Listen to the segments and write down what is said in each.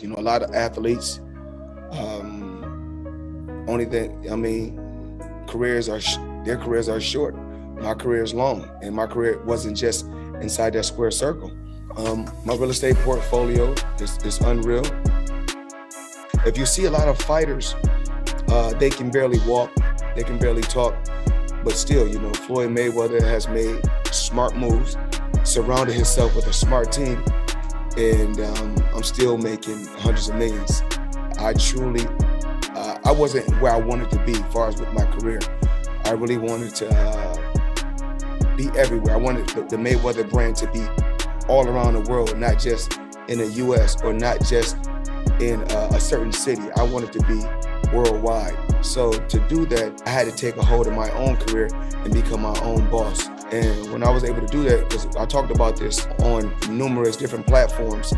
You know, a lot of athletes, only thing, I mean, their careers are short. My career is long, and my career wasn't just inside that square circle. My real estate portfolio is unreal. If you see a lot of fighters, they can barely walk, they can barely talk, but still, you know, Floyd Mayweather has made smart moves, surrounded himself with a smart team, and I'm still making hundreds of millions. I wasn't where I wanted to be as far as with my career. I really wanted to be everywhere. I wanted the Mayweather brand to be all around the world, not just in the US or not just in a certain city. I wanted to be worldwide. So to do that, I had to take a hold of my own career and become my own boss. And when I was able to do that, because I talked about this on numerous different platforms,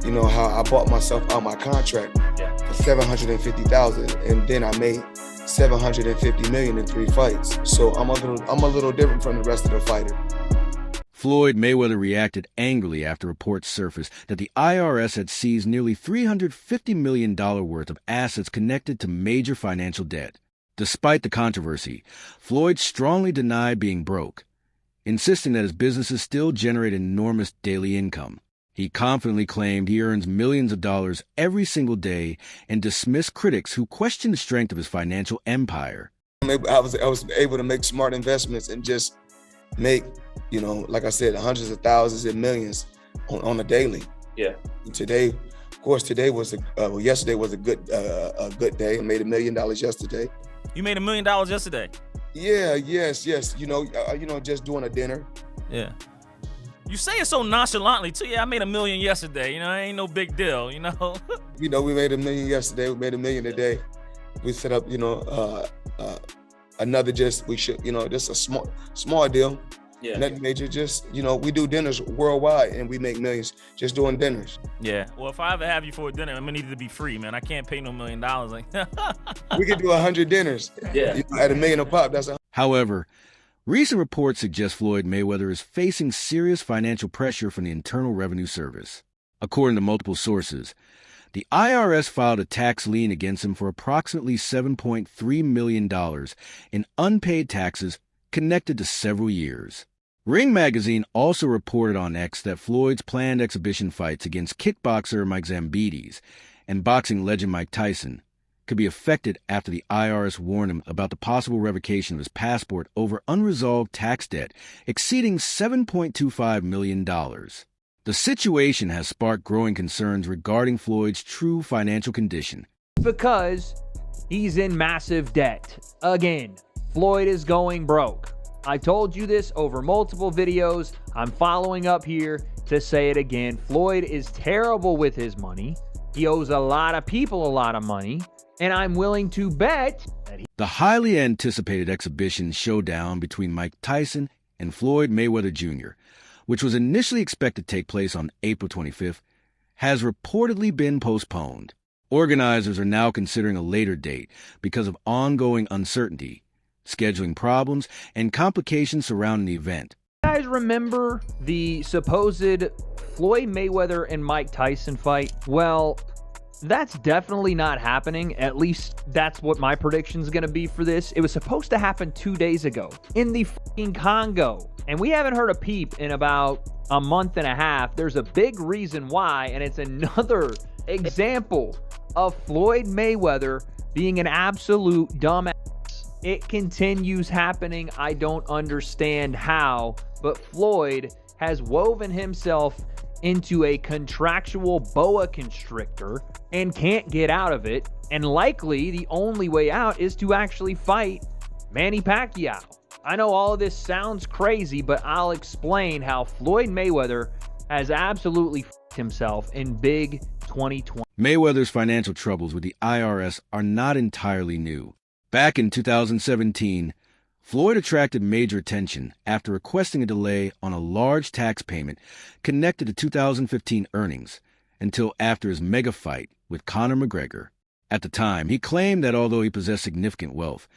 you know, how I bought myself out my contract for $750,000, and then I made $750 million in 3 fights. So I'm a little different from the rest of the fighters. Floyd Mayweather reacted angrily after reports surfaced that the IRS had seized nearly $350 million worth of assets connected to major financial debt. Despite the controversy, Floyd strongly denied being broke, insisting that his businesses still generate enormous daily income. He confidently claimed he earns millions of dollars every single day and dismissed critics who questioned the strength of his financial empire. I was able to make smart investments and just make, you know, like I said, hundreds of thousands and millions on a daily. Yeah. Today, of course, yesterday was a good day. I made $1 million yesterday. You made $1 million yesterday? Yeah, yes. You know, just doing a dinner. Yeah. You say it so nonchalantly too. Yeah, I made $1 million yesterday. You know, it ain't no big deal. You know. You know, we made $1 million yesterday. We made $1 million today. We set up, you know, another just a small deal. Yeah. Nothing major. Just, you know, we do dinners worldwide and we make millions just doing dinners. Yeah. Well, if I ever have you for a dinner, I'm gonna need it to be free, man. I can't pay no $1 million. Like. We could do 100 dinners. Yeah. You know, at $1 million a pop. However, recent reports suggest Floyd Mayweather is facing serious financial pressure from the Internal Revenue Service. According to multiple sources, the IRS filed a tax lien against him for approximately $7.3 million in unpaid taxes connected to several years. Ring magazine also reported on X that Floyd's planned exhibition fights against kickboxer Mike Zambides and boxing legend Mike Tyson could be affected after the IRS warned him about the possible revocation of his passport over unresolved tax debt exceeding $7.25 million. The situation has sparked growing concerns regarding Floyd's true financial condition. Because he's in massive debt. Again, Floyd is going broke. I told you this over multiple videos. I'm following up here to say it again. Floyd is terrible with his money. He owes a lot of people a lot of money. And I'm willing to bet that the highly anticipated exhibition showdown between Mike Tyson and Floyd Mayweather Jr., which was initially expected to take place on April 25th, has reportedly been postponed. Organizers are now considering a later date because of ongoing uncertainty, scheduling problems, and complications surrounding the event. You guys remember the supposed Floyd Mayweather and Mike Tyson fight? Well, that's definitely not happening. At least that's what my prediction is going to be for this. It was supposed to happen 2 days ago in the fucking Congo. And we haven't heard a peep in about a month and a half. There's a big reason why, and it's another example of Floyd Mayweather being an absolute dumbass. It continues happening. I don't understand how, but Floyd has woven himself into a contractual boa constrictor and can't get out of it. And likely the only way out is to actually fight Manny Pacquiao. I know all of this sounds crazy, but I'll explain how Floyd Mayweather has absolutely f***ed himself in big 2020. Mayweather's financial troubles with the IRS are not entirely new. Back in 2017, Floyd attracted major attention after requesting a delay on a large tax payment connected to 2015 earnings until after his mega fight with Conor McGregor. At the time, he claimed that although he possessed significant wealth,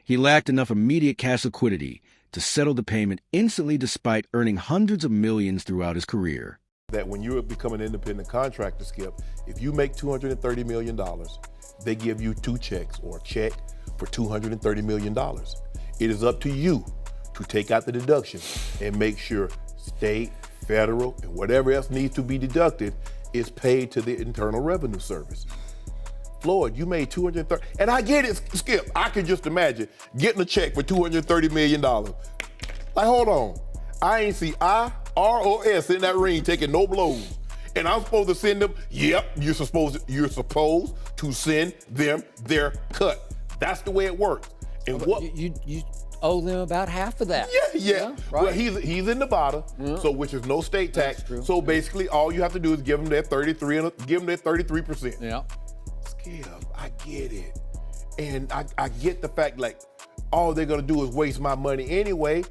he lacked enough immediate cash liquidity to settle the payment instantly despite earning hundreds of millions throughout his career. that when you become an independent contractor, Skip, if you make $230 million, they give you 2 checks or a check for $230 million. It is up to you to take out the deduction and make sure state, federal, and whatever else needs to be deducted is paid to the Internal Revenue Service. Floyd, you made $230, and I get it, Skip. I can just imagine getting a check for $230 million. Like, hold on. I ain't see I, R, or S in that ring taking no blows. And I'm supposed to send them, yep, you're supposed to send them their cut. That's the way it works. And what you owe them about half of that. Yeah. Right. Well, he's in Nevada, so which is no state tax. So basically, all you have to do is give them their 33%. Yeah. Skip, I get it, and I get the fact like all they're gonna do is waste my money anyway,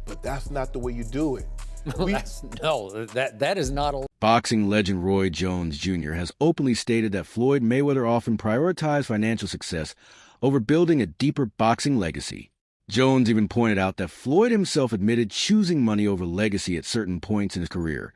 but that's not the way you do it. That is not a. Boxing legend Roy Jones Jr. has openly stated that Floyd Mayweather often prioritized financial success over building a deeper boxing legacy. Jones even pointed out that Floyd himself admitted choosing money over legacy at certain points in his career,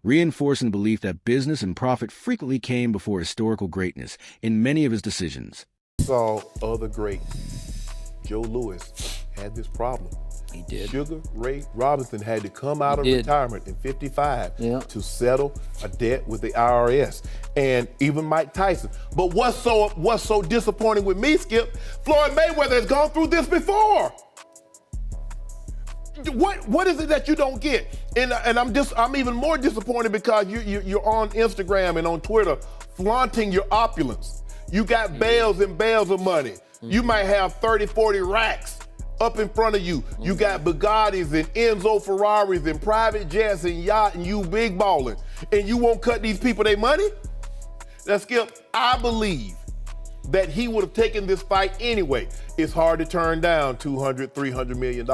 reinforcing the belief that business and profit frequently came before historical greatness in many of his decisions. Saw other greats. Joe Louis had this problem. He did. Sugar Ray Robinson had to come out of retirement in 55 to settle a debt with the IRS, and even Mike Tyson. But what's so disappointing with me, Skip? Floyd Mayweather has gone through this before. What is it that you don't get? And I'm even more disappointed because you're on Instagram and on Twitter flaunting your opulence. You got bales and bales of money. You might have 30, 40 racks up in front of you. You got Bugattis and Enzo Ferraris and private jets and yacht, and you big balling. And you won't cut these people their money? Now, Skip, I believe that he would have taken this fight anyway. It's hard to turn down $200, $300 million.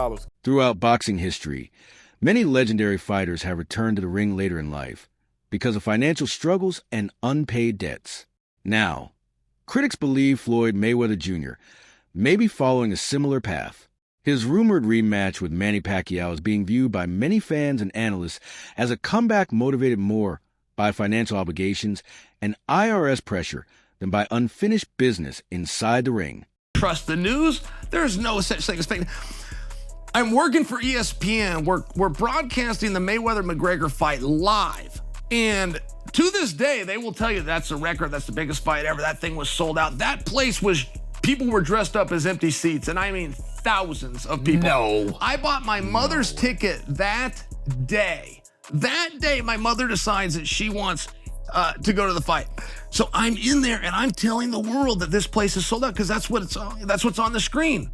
Throughout boxing history, many legendary fighters have returned to the ring later in life because of financial struggles and unpaid debts. Now, critics believe Floyd Mayweather Jr. may be following a similar path. His rumored rematch with Manny Pacquiao is being viewed by many fans and analysts as a comeback motivated more by financial obligations and IRS pressure than by unfinished business inside the ring. Trust the news. There's no such thing as fake. I'm working for ESPN. We're broadcasting the Mayweather-McGregor fight live. And to this day, they will tell you that's a record. That's the biggest fight ever. That thing was sold out. That place was, people were dressed up as empty seats. And I mean thousands of people. No. I bought my mother's ticket that day. That day, my mother decides that she wants to go to the fight. So I'm in there and I'm telling the world that this place is sold out because that's what's on the screen.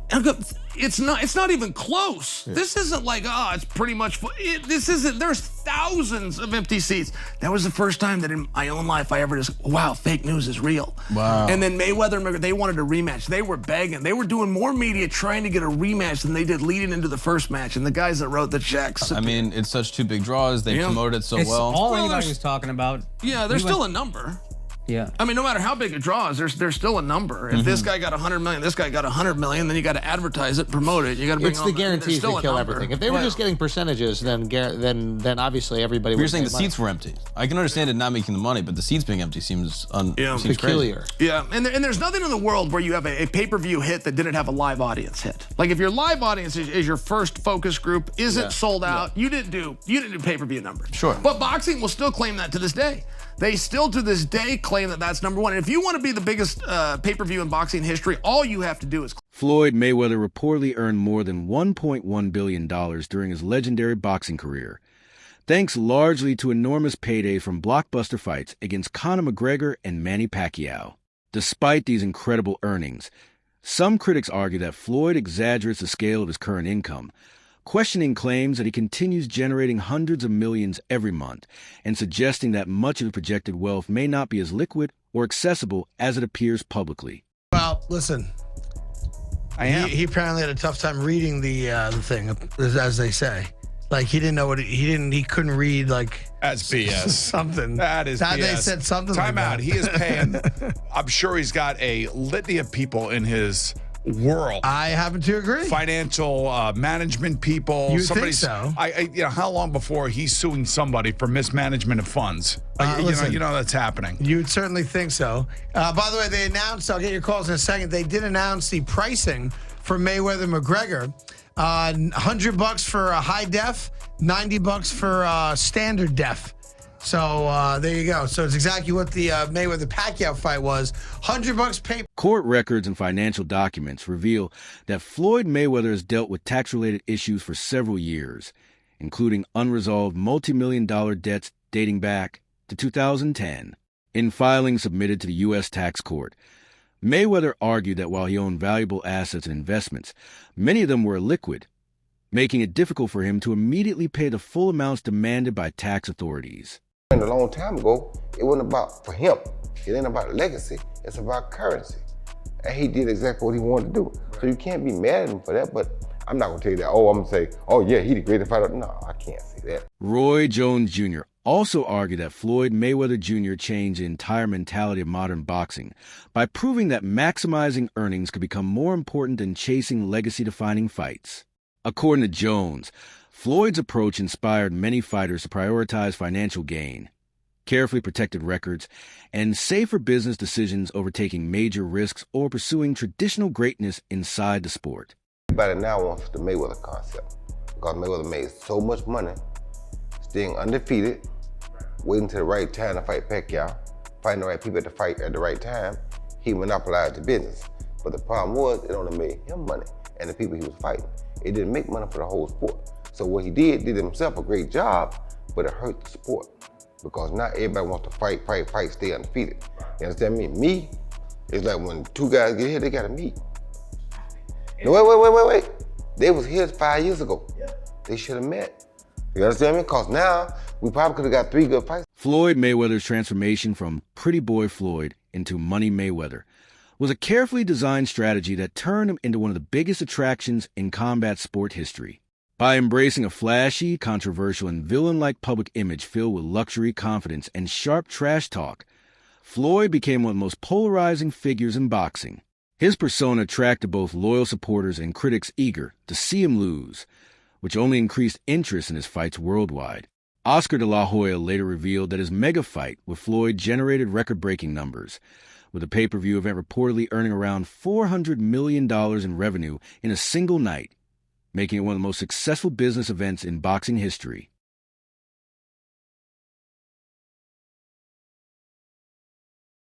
And I go, it's not even close. This isn't like, it's pretty much, this isn't, there's thousands of empty seats. That was the first time that in my own life I ever just, wow, fake news is real. Wow. And then Mayweather, they wanted a rematch. They were begging. They were doing more media trying to get a rematch than they did leading into the first match. And the guys that wrote the checks. I mean, it's such 2 big draws. They promoted it so It's well. all anybody was talking about. Yeah, there's still a number. Yeah. I mean, no matter how big a draw is, there's still a number. If this guy got 100 million, this guy got 100 million, then you got to advertise it, promote it. You got to bring It's the guarantees that kill everything. If they were just getting percentages, then obviously everybody would. You're saying the seats were empty. I can understand it not making the money, but the seats being empty seems peculiar. Crazy. Yeah, and there's nothing in the world where you have a pay-per-view hit that didn't have a live audience hit. Like if your live audience is your first focus group, isn't sold out, you didn't do pay-per-view numbers. Sure. But boxing will still claim that to this day. They still to this day claim that that's number one. And if you want to be the biggest pay-per-view in boxing history, all you have to do is... Floyd Mayweather reportedly earned more than $1.1 billion during his legendary boxing career, thanks largely to enormous paydays from blockbuster fights against Conor McGregor and Manny Pacquiao. Despite these incredible earnings, some critics argue that Floyd exaggerates the scale of his current income, questioning claims that he continues generating hundreds of millions every month and suggesting that much of the projected wealth may not be as liquid or accessible as it appears publicly. Well, listen, he apparently had a tough time reading the thing, as they say. Like he didn't know what he couldn't read. Like that's BS. Something that is BS. They said something. Time like out. That. He is paying. I'm sure he's got a litany of people in his world. I happen to agree. Financial management people. You think so? How long before he's suing somebody for mismanagement of funds? Listen, you know that's happening. You'd certainly think so. By the way, they announced, I'll get your calls in a second, they did announce the pricing for Mayweather-McGregor. $100 for a high def, $90 for standard def. So there you go. So it's exactly what the Mayweather-Pacquiao fight was. $100 pay. Court records and financial documents reveal that Floyd Mayweather has dealt with tax-related issues for several years, including unresolved multi-million-dollar debts dating back to 2010. In filings submitted to the U.S. tax court, Mayweather argued that while he owned valuable assets and investments, many of them were illiquid, making it difficult for him to immediately pay the full amounts demanded by tax authorities. A long time ago, it wasn't about for him. It ain't about legacy. It's about currency. And he did exactly what he wanted to do. So you can't be mad at him for that, but I'm not gonna tell you that, I'm gonna say, yeah, he the greatest fighter. No, I can't say that. Roy Jones Jr. also argued that Floyd Mayweather Jr. changed the entire mentality of modern boxing by proving that maximizing earnings could become more important than chasing legacy-defining fights. According to Jones, Floyd's approach inspired many fighters to prioritize financial gain, carefully protected records, and safer business decisions over taking major risks or pursuing traditional greatness inside the sport. Everybody now wants the Mayweather concept because Mayweather made so much money staying undefeated, waiting till the right time to fight Pacquiao, finding the right people to fight at the right time. He monopolized the business. But the problem was, it only made him money and the people he was fighting. It didn't make money for the whole sport. So what he did himself a great job, but it hurt the sport because not everybody wants to fight, stay undefeated. You understand me? Me, it's like when two guys get here, they gotta meet. No, wait. They was here 5 years ago. They should have met. You understand me? Because now, we probably could have got 3 good fights. Floyd Mayweather's transformation from Pretty Boy Floyd into Money Mayweather was a carefully designed strategy that turned him into one of the biggest attractions in combat sport history. By embracing a flashy, controversial, and villain-like public image filled with luxury, confidence, and sharp trash talk, Floyd became one of the most polarizing figures in boxing. His persona attracted both loyal supporters and critics eager to see him lose, which only increased interest in his fights worldwide. Oscar de la Hoya later revealed that his mega fight with Floyd generated record-breaking numbers, with the pay-per-view event reportedly earning around $400 million in revenue in a single night, making it one of the most successful business events in boxing history.